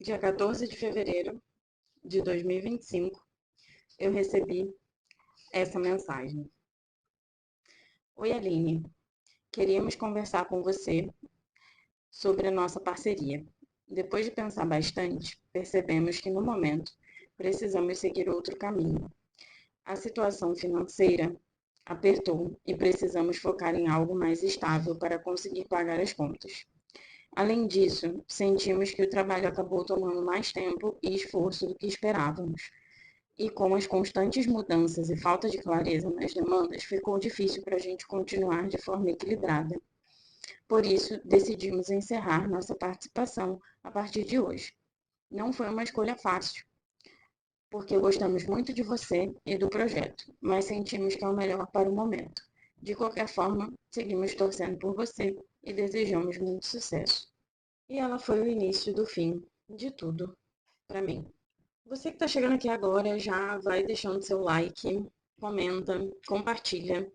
Dia 14 de fevereiro de 2025, eu recebi essa mensagem. Oi, Aline. Queríamos conversar com você sobre a nossa parceria. Depois de pensar bastante, percebemos que no momento precisamos seguir outro caminho. A situação financeira apertou e precisamos focar em algo mais estável para conseguir pagar as contas. Além disso, sentimos que o trabalho acabou tomando mais tempo e esforço do que esperávamos. E com as constantes mudanças e falta de clareza nas demandas, ficou difícil para a gente continuar de forma equilibrada. Por isso, decidimos encerrar nossa participação a partir de hoje. Não foi uma escolha fácil, porque gostamos muito de você e do projeto, mas sentimos que é o melhor para o momento. De qualquer forma, seguimos torcendo por você e desejamos muito sucesso. E ela foi o início do fim de tudo para mim. Você que está chegando aqui agora, já vai deixando seu like, comenta, compartilha,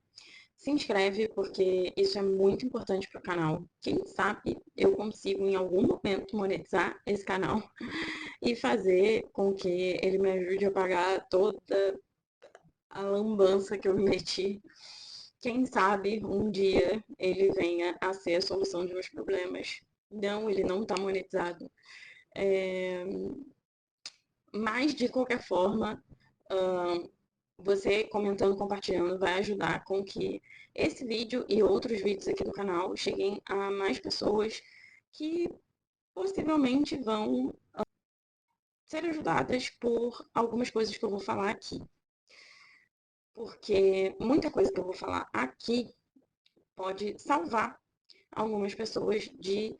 se inscreve, porque isso é muito importante para o canal. Quem sabe eu consigo em algum momento monetizar esse canal e fazer com que ele me ajude a pagar toda a lambança que eu meti. Quem sabe um dia ele venha a ser a solução de meus problemas. Não, ele não está monetizado. Mas, de qualquer forma, você comentando, compartilhando, vai ajudar com que esse vídeo e outros vídeos aqui do canal cheguem a mais pessoas que possivelmente vão ser ajudadas por algumas coisas que eu vou falar aqui. Porque muita coisa que eu vou falar aqui pode salvar algumas pessoas de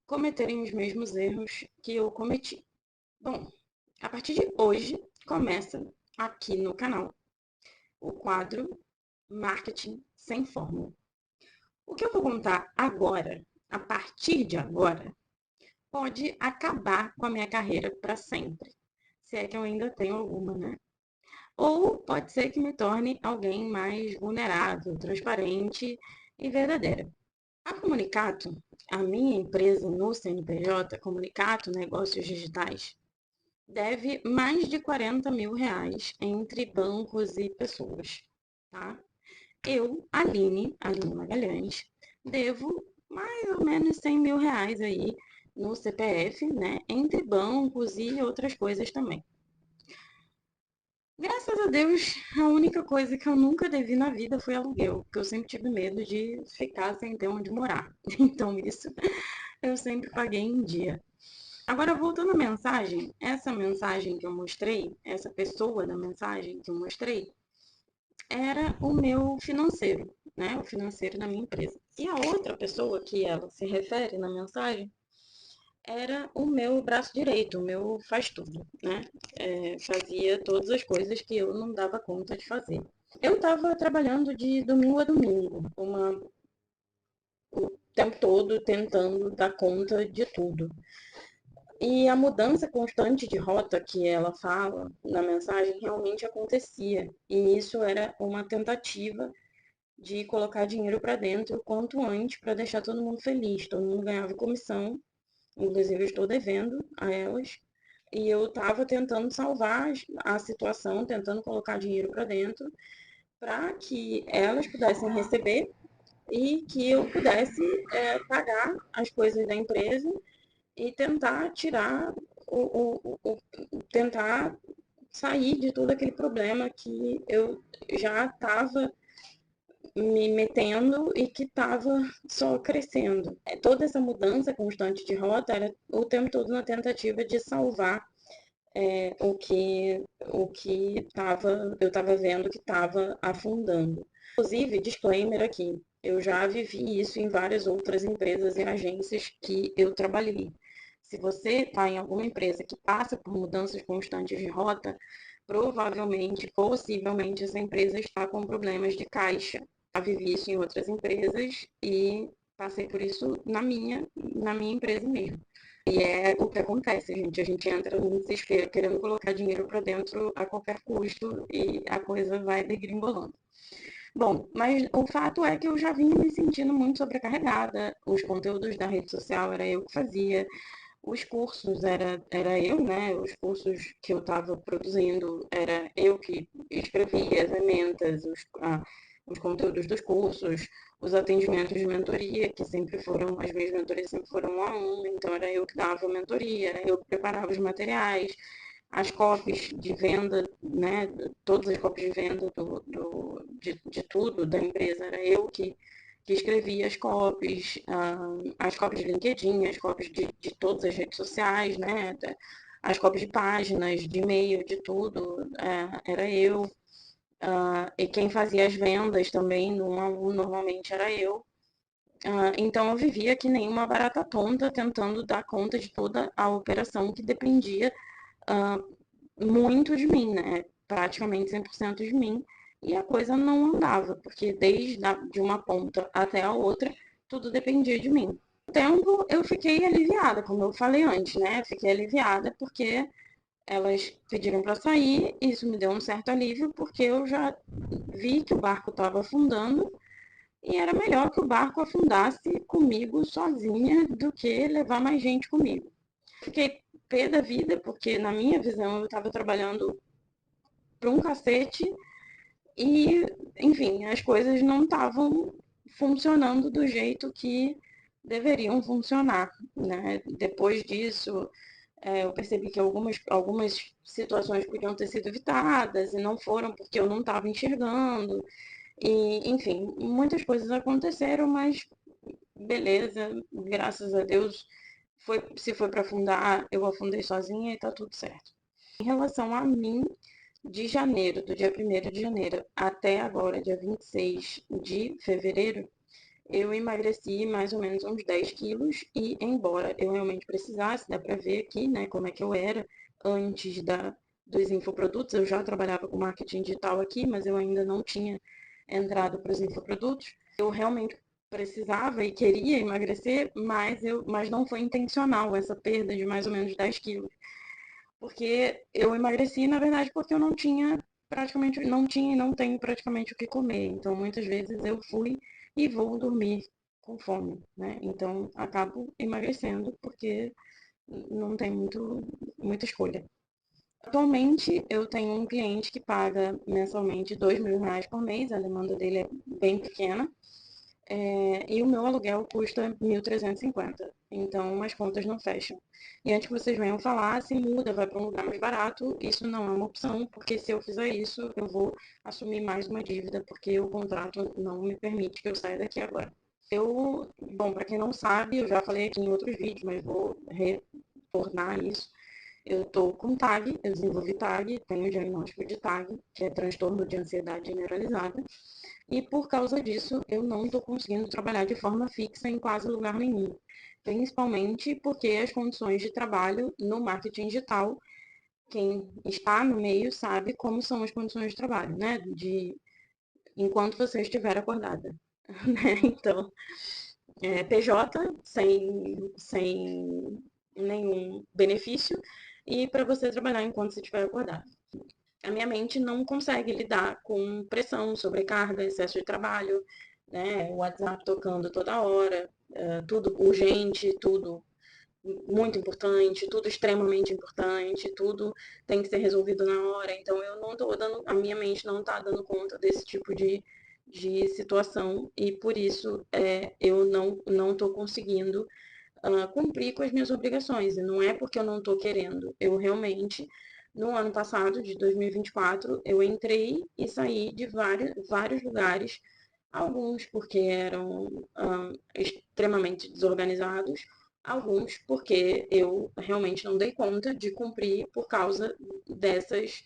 cometerem os mesmos erros que eu cometi. Bom, a partir de hoje começa aqui no canal o quadro Marketing Sem Fórmula. O que eu vou contar agora, a partir de agora, pode acabar com a minha carreira para sempre. Se é que eu ainda tenho alguma, né? Ou pode ser que me torne alguém mais vulnerável, transparente e verdadeira. A Comunicato, a minha empresa no CNPJ, Comunicato Negócios Digitais, deve mais de 40 mil reais entre bancos e pessoas, tá? Eu, Aline Magalhães, devo mais ou menos 100 mil reais aí no CPF, né? Entre bancos e outras coisas também. Graças a Deus, a única coisa que eu nunca devi na vida foi aluguel, porque eu sempre tive medo de ficar sem ter onde morar. Então, isso eu sempre paguei em dia. Agora, voltando à mensagem, essa mensagem que eu mostrei, essa pessoa da mensagem que eu mostrei, era o meu financeiro, né? O financeiro da minha empresa. E a outra pessoa que ela se refere na mensagem era o meu braço direito, o meu faz tudo, né? Fazia todas as coisas que eu não dava conta de fazer. Eu estava trabalhando de domingo a domingo, o tempo todo tentando dar conta de tudo. E a mudança constante de rota que ela fala na mensagem realmente acontecia. E isso era uma tentativa de colocar dinheiro para dentro o quanto antes para deixar todo mundo feliz. Todo mundo ganhava comissão, inclusive eu estou devendo a elas. E eu estava tentando salvar a situação, tentando colocar dinheiro para dentro para que elas pudessem receber e que eu pudesse pagar as coisas da empresa e tentar tirar tentar sair de todo aquele problema que eu já estava me metendo e que estava só crescendo. Toda essa mudança constante de rota era o tempo todo na tentativa de salvar eu estava vendo que estava afundando. Inclusive, disclaimer aqui, eu já vivi isso em várias outras empresas e agências que eu trabalhei. Se você está em alguma empresa que passa por mudanças constantes de rota, provavelmente, possivelmente, essa empresa está com problemas de caixa. Já vivi isso em outras empresas e passei por isso na minha empresa mesmo. E é o que acontece, gente. A gente entra no desespero querendo colocar dinheiro para dentro a qualquer custo e a coisa vai degringolando. Bom, mas o fato é que eu já vinha me sentindo muito sobrecarregada. Os conteúdos da rede social era eu que fazia. Os cursos era eu, né? Os cursos que eu estava produzindo, era eu que escrevia as ementas, os conteúdos dos cursos, os atendimentos de mentoria, que sempre foram, as minhas mentorias sempre foram um a um, então era eu que dava a mentoria, era eu que preparava os materiais, as copies de venda, né? Todas as copies de venda de tudo da empresa, era eu que escrevia as copies de LinkedIn, as copies de todas as redes sociais, né? As copies de páginas, de e-mail, de tudo, era eu. E quem fazia as vendas também, normalmente era eu. Então eu vivia que nem uma barata tonta, tentando dar conta de toda a operação que dependia muito de mim, né? Praticamente 100% de mim. E a coisa não andava, porque de uma ponta até a outra, tudo dependia de mim. Com o tempo eu fiquei aliviada, como eu falei antes, né? Fiquei aliviada porque elas pediram para sair, isso me deu um certo alívio, porque eu já vi que o barco estava afundando e era melhor que o barco afundasse comigo sozinha do que levar mais gente comigo. Fiquei pé da vida, porque na minha visão eu estava trabalhando para um cacete e, enfim, as coisas não estavam funcionando do jeito que deveriam funcionar, né? Depois disso, eu percebi que algumas situações podiam ter sido evitadas e não foram porque eu não estava enxergando. E, enfim, muitas coisas aconteceram, mas beleza, graças a Deus, se foi para afundar, eu afundei sozinha e tá tudo certo. Em relação a mim, de janeiro, do dia 1º de janeiro até agora, dia 26 de fevereiro, eu emagreci mais ou menos uns 10 quilos e, embora eu realmente precisasse, dá para ver aqui, né, como é que eu era antes dos infoprodutos. Eu já trabalhava com marketing digital aqui, mas eu ainda não tinha entrado para os infoprodutos. Eu realmente precisava e queria emagrecer, mas não foi intencional essa perda de mais ou menos 10 quilos. Porque eu emagreci, na verdade, porque eu não tinha praticamente, não tinha e não tenho praticamente o que comer. Então, muitas vezes eu fui e vou dormir com fome, né? Então, acabo emagrecendo porque não tem muita escolha. Atualmente, eu tenho um cliente que paga mensalmente R$ 2.000 por mês, a demanda dele é bem pequena, e o meu aluguel custa 1.350. Então as contas não fecham. E antes que vocês venham falar, se muda, vai para um lugar mais barato, isso não é uma opção, porque se eu fizer isso, eu vou assumir mais uma dívida, porque o contrato não me permite que eu saia daqui agora. Bom, para quem não sabe, eu já falei aqui em outros vídeos, mas vou retornar isso. Eu estou com TAG, eu desenvolvi TAG, tenho um diagnóstico de TAG, que é transtorno de ansiedade generalizada, e por causa disso eu não estou conseguindo trabalhar de forma fixa em quase lugar nenhum. Principalmente porque as condições de trabalho no marketing digital, quem está no meio sabe como são as condições de trabalho, né? Enquanto você estiver acordada. Né? Então, PJ sem nenhum benefício e para você trabalhar enquanto você estiver acordado. A minha mente não consegue lidar com pressão, sobrecarga, excesso de trabalho, né? O WhatsApp tocando toda hora, tudo urgente, tudo muito importante, tudo extremamente importante, tudo tem que ser resolvido na hora. Então eu não estou dando, a minha mente não está dando conta desse tipo de situação e por isso eu não estou conseguindo cumprir com as minhas obrigações. E não é porque eu não estou querendo. Eu realmente, no ano passado, de 2024, eu entrei e saí de vários lugares, alguns porque eram extremamente desorganizados, alguns porque eu realmente não dei conta de cumprir por causa dessas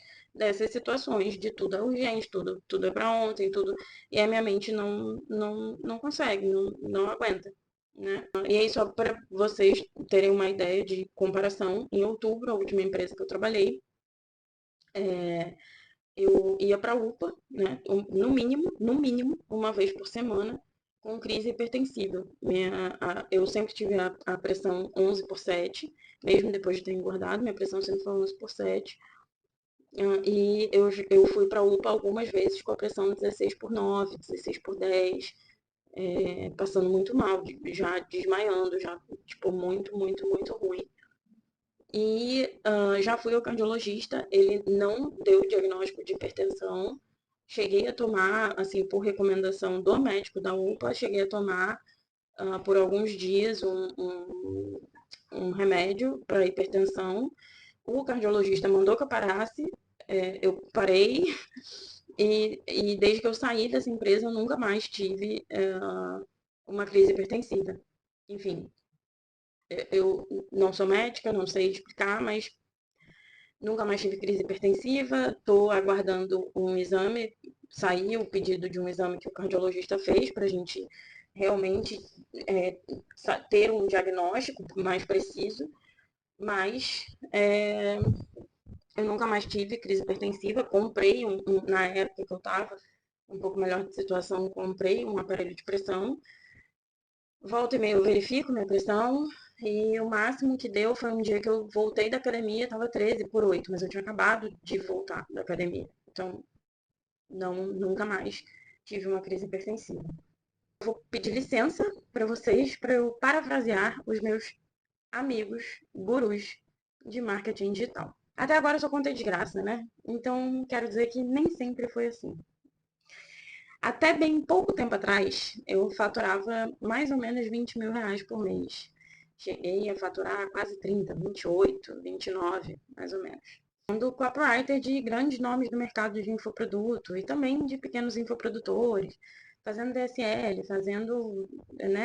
situações, de tudo é urgente, tudo é para ontem, tudo. E a minha mente não consegue, não aguenta. Né? E aí, só para vocês terem uma ideia de comparação, em outubro, a última empresa que eu trabalhei, eu ia para a UPA, né, no mínimo, uma vez por semana, com crise hipertensiva. Eu sempre tive a pressão 11/7, mesmo depois de ter engordado, minha pressão sempre foi 11/7. E eu fui para a UPA algumas vezes com a pressão 16/9, 16/10, passando muito mal, já desmaiando, já, tipo, muito ruim. E já fui ao cardiologista, ele não deu diagnóstico de hipertensão. Cheguei a tomar, assim, por recomendação do médico da UPA, cheguei a tomar por alguns dias um remédio para hipertensão. O cardiologista mandou que eu parasse, eu parei, e desde que eu saí dessa empresa eu nunca mais tive uma crise hipertensiva. Enfim, eu não sou médica, não sei explicar, mas nunca mais tive crise hipertensiva. Estou aguardando um exame, saiu o pedido de um exame que o cardiologista fez para a gente realmente ter um diagnóstico mais preciso, mas eu nunca mais tive crise hipertensiva. Comprei, na época que eu estava um pouco melhor de situação, comprei um aparelho de pressão. Volta e meia eu verifico minha pressão e o máximo que deu foi um dia que eu voltei da academia, estava 13/8, mas eu tinha acabado de voltar da academia. Então, nunca mais tive uma crise hipertensiva. Vou pedir licença para vocês para eu parafrasear os meus amigos gurus de marketing digital. Até agora eu só contei de graça, né? Então, quero dizer que nem sempre foi assim. Até bem pouco tempo atrás, eu faturava mais ou menos 20 mil reais por mês. Cheguei a faturar quase 30, 28, 29, mais ou menos. Sendo copywriter de grandes nomes do mercado de infoproduto e também de pequenos infoprodutores, fazendo DSL, fazendo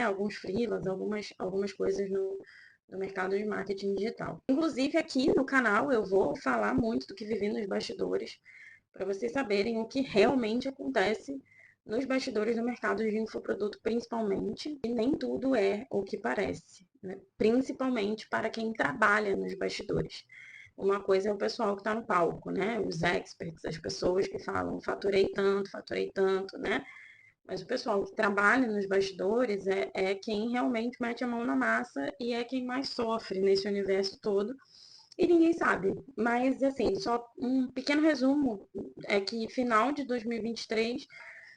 alguns freelas, algumas coisas no mercado de marketing digital. Inclusive aqui no canal eu vou falar muito do que vivi nos bastidores, para vocês saberem o que realmente acontece nos bastidores do mercado de infoproduto, principalmente, e nem tudo é o que parece, né? Principalmente para quem trabalha nos bastidores. Uma coisa é o pessoal que está no palco, né? Os experts, as pessoas que falam faturei tanto, né? Mas o pessoal que trabalha nos bastidores é quem realmente mete a mão na massa e é quem mais sofre nesse universo todo. E ninguém sabe. Mas, assim, só um pequeno resumo é que final de 2023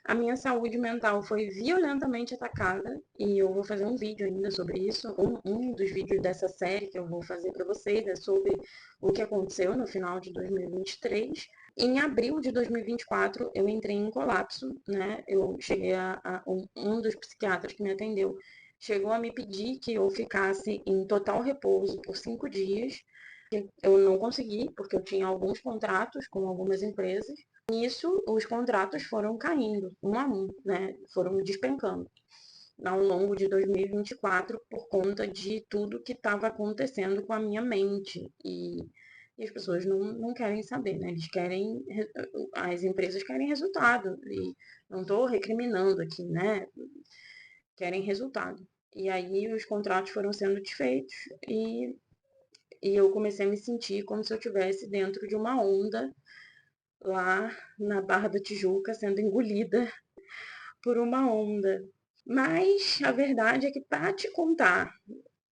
a minha saúde mental foi violentamente atacada e eu vou fazer um vídeo ainda sobre isso. Um dos vídeos dessa série que eu vou fazer para vocês é sobre o que aconteceu no final de 2023. Em abril de 2024 eu entrei em colapso, né? Eu cheguei um dos psiquiatras que me atendeu chegou a me pedir que eu ficasse em total repouso por 5 dias. Eu não consegui, porque eu tinha alguns contratos com algumas empresas. Nisso, os contratos foram caindo, um a um, né? Foram despencando ao longo de 2024 por conta de tudo que estava acontecendo com a minha mente. E as pessoas não querem saber, né? Eles querem, as empresas querem resultado. E não estou recriminando aqui, né? Querem resultado. E aí os contratos foram sendo desfeitos e eu comecei a me sentir como se eu estivesse dentro de uma onda lá na Barra da Tijuca, sendo engolida por uma onda. Mas a verdade é que para te contar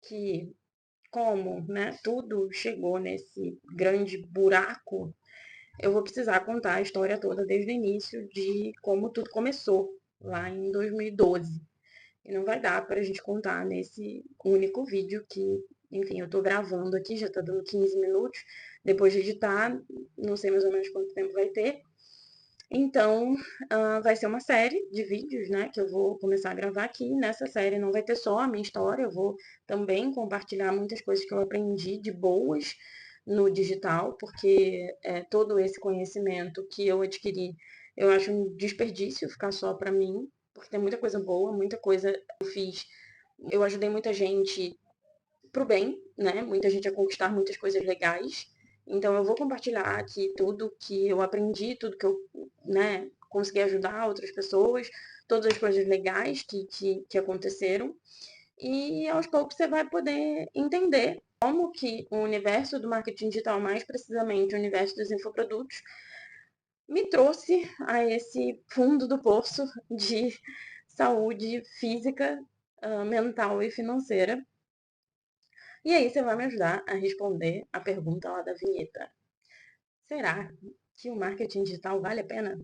que como, né, tudo chegou nesse grande buraco, eu vou precisar contar a história toda desde o início de como tudo começou lá em 2012. E não vai dar para a gente contar nesse único vídeo que, enfim, eu estou gravando aqui, já está dando 15 minutos. Depois de editar, não sei mais ou menos quanto tempo vai ter. Então, vai ser uma série de vídeos, né, que eu vou começar a gravar aqui. Nessa série não vai ter só a minha história, eu vou também compartilhar muitas coisas que eu aprendi de boas no digital, porque todo esse conhecimento que eu adquiri, eu acho um desperdício ficar só para mim, porque tem muita coisa boa, muita coisa eu fiz. Eu ajudei muita gente pro bem, né? Muita gente a conquistar muitas coisas legais. Então eu vou compartilhar aqui tudo que eu aprendi, tudo que eu, né, consegui ajudar outras pessoas, todas as coisas legais que aconteceram. E aos poucos você vai poder entender como que o universo do marketing digital, mais precisamente o universo dos infoprodutos, me trouxe a esse fundo do poço de saúde física, mental e financeira. E aí você vai me ajudar a responder a pergunta lá da vinheta. Será que o marketing digital vale a pena?